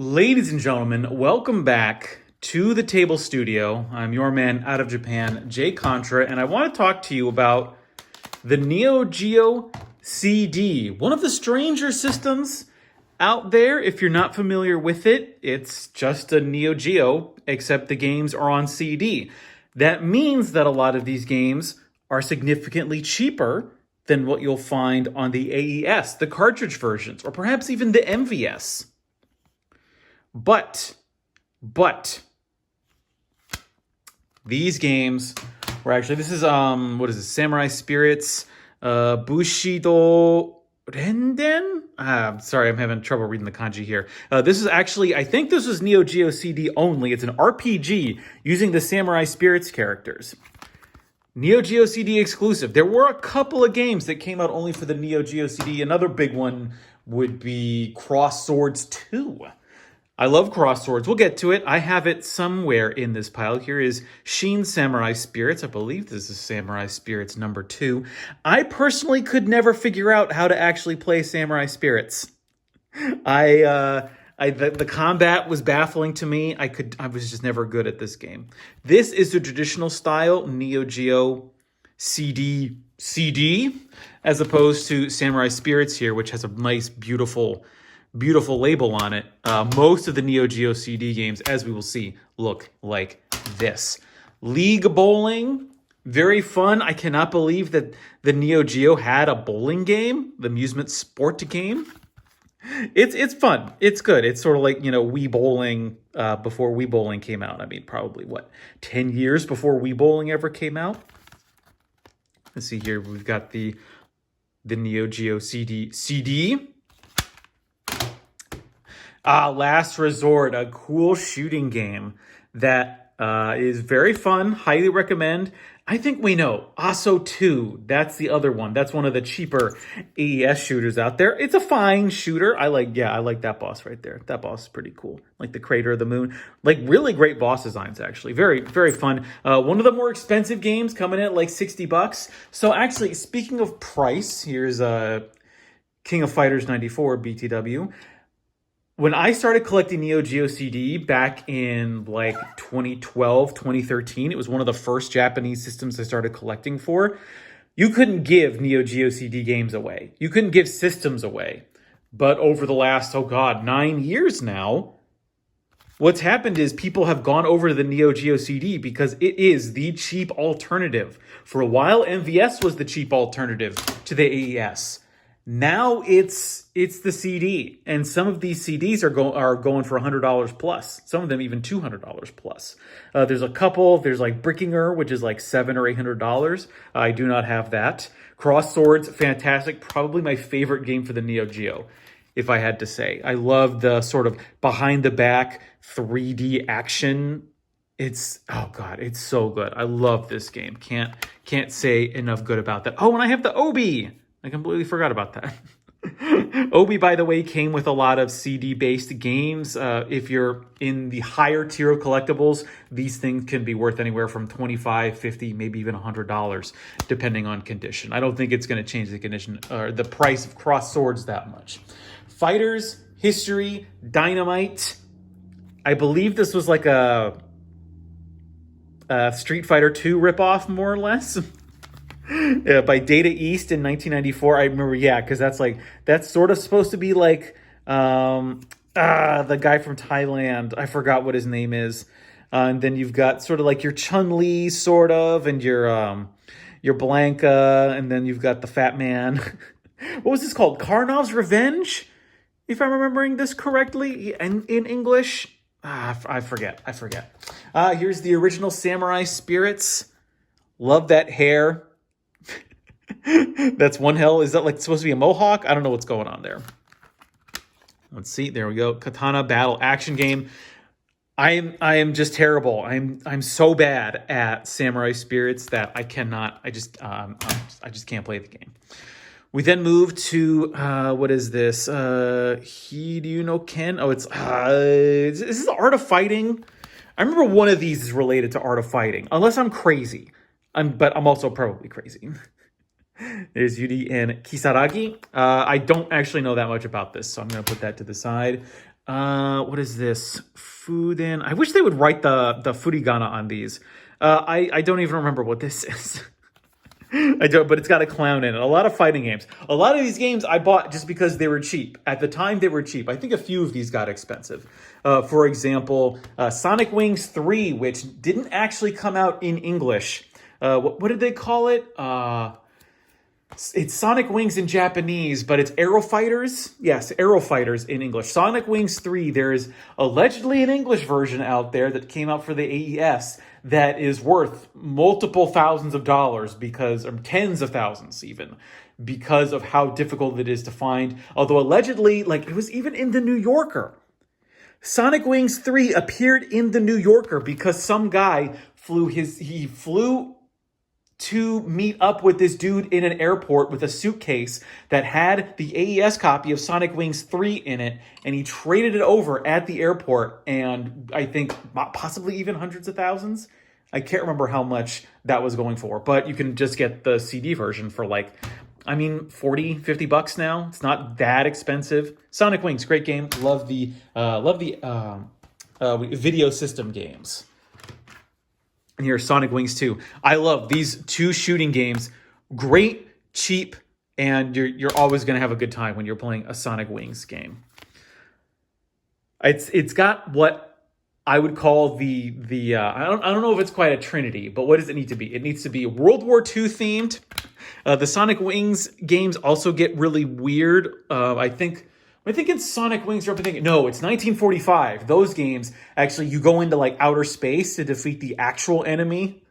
Ladies and gentlemen, welcome back to the Table Studio. I'm your man out of Japan, Jay Contra, and I want to talk to you about the Neo Geo CD, one of the stranger systems out there. If you're not familiar with it, it's just a Neo Geo, except the games are on CD. That means that a lot of these games are significantly cheaper than what you'll find on the AES, the cartridge versions, or perhaps even the MVS. But these games were actually, this is what is this, Samurai Spirits, Bushido Renden. Sorry, I'm having trouble reading the kanji here. This is actually, I think this was Neo Geo CD only. It's an RPG using the Samurai Spirits characters. Neo Geo CD exclusive. There were a couple of games that came out only for the Neo Geo CD. Another big one would be Cross Swords 2. I love Cross Swords. We'll get to it. I have it somewhere in this pile. Here is Sheen Samurai Spirits. I believe this is Samurai Spirits number 2. I personally could never figure out how to actually play Samurai Spirits. The combat was baffling to me. I was just never good at this game. This is the traditional style Neo Geo CD, as opposed to Samurai Spirits here, which has a nice, beautiful label on it. Most of the Neo Geo CD games, as we will see, look like this. League bowling, very fun. I cannot believe that the Neo Geo had a bowling game, the amusement sport game. It's fun. It's good. It's sort of like, Wii Bowling before Wii Bowling came out. I mean, probably, 10 years before Wii Bowling ever came out? Let's see here. We've got the Neo Geo CD. Last Resort, a cool shooting game that is very fun. Highly recommend. I think we know. ASO 2, that's the other one. That's one of the cheaper AES shooters out there. It's a fine shooter. I like that boss right there. That boss is pretty cool. Like the Crater of the Moon. Like really great boss designs, actually. Very, very fun. One of the more expensive games coming in at like $60. So actually, speaking of price, here's King of Fighters 94 BTW. When I started collecting Neo Geo CD back in like 2012, 2013, it was one of the first Japanese systems I started collecting for. You couldn't give Neo Geo CD games away. You couldn't give systems away. But over the last, 9 years now, what's happened is people have gone over to the Neo Geo CD because it is the cheap alternative. For a while, MVS was the cheap alternative to the AES. Now it's the CD, and some of these CDs are going for $100 plus. Some of them even $200 plus. There's a couple. There's like Brickinger, which is like $700 or $800. I do not have that. Cross Swords, fantastic. Probably my favorite game for the Neo Geo, if I had to say. I love the sort of behind the back 3D action. It's so good. I love this game. Can't say enough good about that. Oh, and I have the Obi. I completely forgot about that. Obi, by the way, came with a lot of CD-based games. If you're in the higher tier of collectibles, these things can be worth anywhere from $25, $50, maybe even $100, depending on condition. I don't think it's going to change the condition or the price of Cross Swords that much. Fighters, History, Dynamite. I believe this was like a Street Fighter 2 ripoff, more or less. Yeah, by Data East in 1994. I remember, because that's sort of supposed to be like the guy from Thailand. I forgot what his name is. And then you've got sort of like your Chun-Li, sort of, and your Blanca, and then you've got the Fat Man. What was this called? Karnov's Revenge, if I'm remembering this correctly, in English. I forget. Here's the original Samurai Spirits. Love that hair. That's one hell. Is that like supposed to be a mohawk? I don't know what's going on there. Let's see. There we go. Katana battle action game. I am just terrible. I'm so bad at Samurai Spirits that I cannot. I just can't play the game. We then move to what is this? Hiryu no Ken. Oh, this is the Art of Fighting. I remember one of these is related to Art of Fighting, unless I'm crazy. But I'm also probably crazy. There's Yuri and Kisaragi. I don't actually know that much about this, so I'm going to put that to the side. What is this? Fuden. I wish they would write the furigana on these. I don't even remember what this is. I don't, but it's got a clown in it. A lot of fighting games. A lot of these games I bought just because they were cheap. At the time, they were cheap. I think a few of these got expensive. For example, Sonic Wings 3, which didn't actually come out in English. What did they call it? It's Sonic Wings in Japanese, but it's Aero Fighters. Yes, Aero Fighters in English. Sonic Wings 3, there is allegedly an English version out there that came out for the AES that is worth multiple thousands of dollars because, or tens of thousands even, because of how difficult it is to find. Although allegedly, like, it was even in the New Yorker. Sonic Wings 3 appeared in the New Yorker because some guy flew to meet up with this dude in an airport with a suitcase that had the AES copy of Sonic Wings 3 in it, and he traded it over at the airport, and I think possibly even hundreds of thousands. I can't remember how much that was going for, but you can just get the CD version for like, I mean, $40-$50 now. It's not that expensive. Sonic Wings, great game. Love the video system games. And here's Sonic Wings 2. I love these two shooting games. Great, cheap, and you're always going to have a good time when you're playing a Sonic Wings game. It's got what I would call the I don't know if it's quite a trinity, but what does it need to be? It needs to be World War II themed. The Sonic Wings games also get really weird. I think in Sonic Wings, you're thinking, no, it's 1945. Those games, actually, you go into like outer space to defeat the actual enemy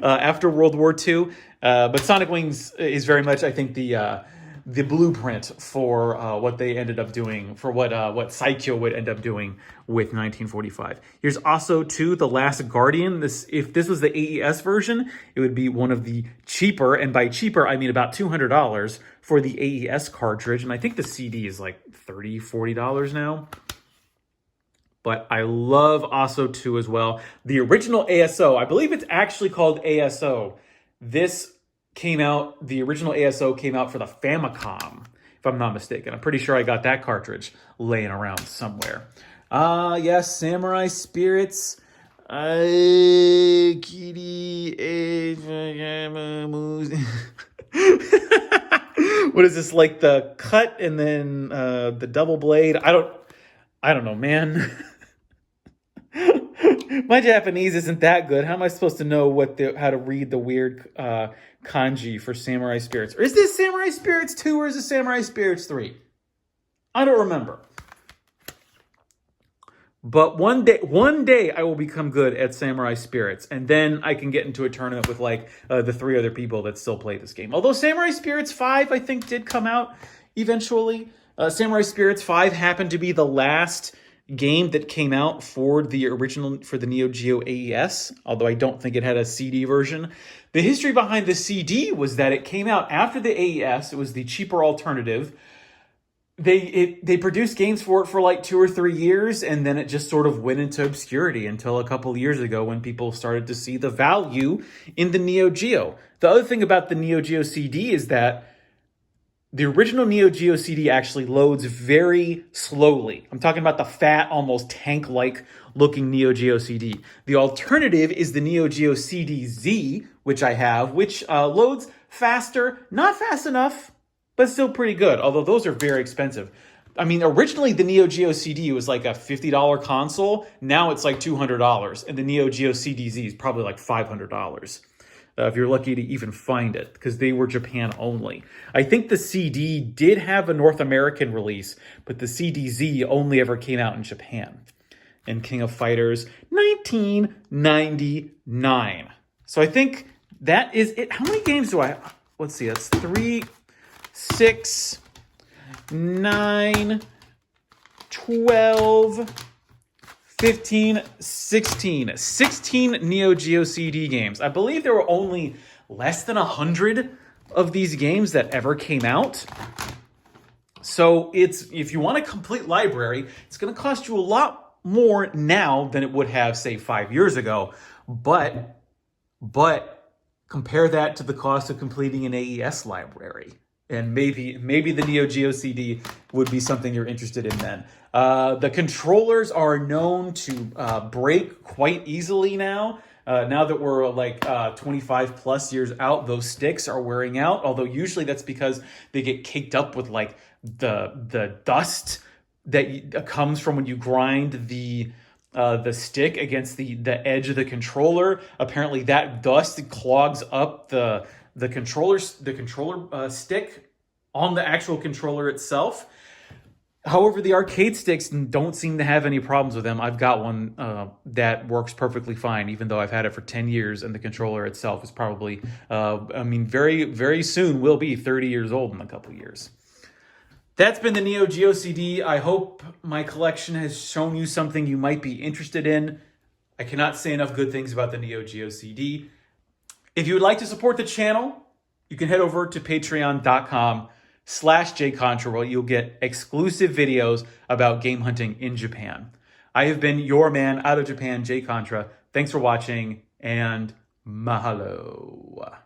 after World War II. But Sonic Wings is very much, I think, the blueprint for what they ended up doing, for what Saikyo would end up doing with 1945. Here's also, too, The Last Guardian. If this was the AES version, it would be one of the cheaper, and by cheaper, I mean about $200 for the AES cartridge. And I think the CD is like $30, $40 now. But I love ASO 2 as well. The original ASO, I believe it's actually called ASO. The original ASO came out for the Famicom, if I'm not mistaken. I'm pretty sure I got that cartridge laying around somewhere. Yes, Samurai Spirits. What is this, like the cut and then the double blade? I don't know, man. My Japanese isn't that good. How am I supposed to know how to read the weird kanji for Samurai Spirits? Or is this Samurai Spirits 2 or is it Samurai Spirits 3? I don't remember. But one day I will become good at Samurai Spirits, and then I can get into a tournament with like the 3 other people that still play this game. Although Samurai Spirits 5, I think, did come out eventually. Samurai Spirits 5 happened to be the last game that came out for the Neo Geo AES, although I don't think it had a CD version. The history behind the CD was that it came out after the AES. It was the cheaper alternative. They produced games for it for like 2 or 3 years, and then it just sort of went into obscurity until a couple years ago when people started to see the value in the Neo Geo. The other thing about the Neo Geo CD is that the original Neo Geo CD actually loads very slowly. I'm talking about the fat, almost tank-like looking Neo Geo CD. The alternative is the Neo Geo CD-Z, which I have, which loads faster, not fast enough, but still pretty good, although those are very expensive. I mean, originally the Neo Geo CD was like a $50 console. Now it's like $200, and the Neo Geo CD-Z is probably like $500. If you're lucky to even find it, because they were Japan only. I think the CD did have a North American release, but the CD-Z only ever came out in Japan. And King of Fighters, 1999. So I think that is it. How many games do I... Let's see, that's 3, 6, 9, 12... 15, 16 Neo Geo CD games. I believe there were only less than 100 of these games that ever came out. So if you want a complete library, it's going to cost you a lot more now than it would have, say, 5 years ago. But compare that to the cost of completing an AES library. And maybe the Neo Geo CD would be something you're interested in then. The controllers are known to break quite easily now. Now that we're like 25 plus years out, those sticks are wearing out. Although usually that's because they get caked up with like the dust that comes from when you grind the stick against the edge of the controller. Apparently, that dust clogs up the controller stick on the actual controller itself. However, the arcade sticks don't seem to have any problems with them. I've got one that works perfectly fine, even though I've had it for 10 years, and the controller itself is probably, very, very soon will be 30 years old in a couple years. That's been the Neo Geo CD. I hope my collection has shown you something you might be interested in. I cannot say enough good things about the Neo Geo CD. If you would like to support the channel, you can head over to patreon.com/jcontra, where you'll get exclusive videos about game hunting in Japan. I have been your man out of Japan, Jay Contra. Thanks for watching, and mahalo.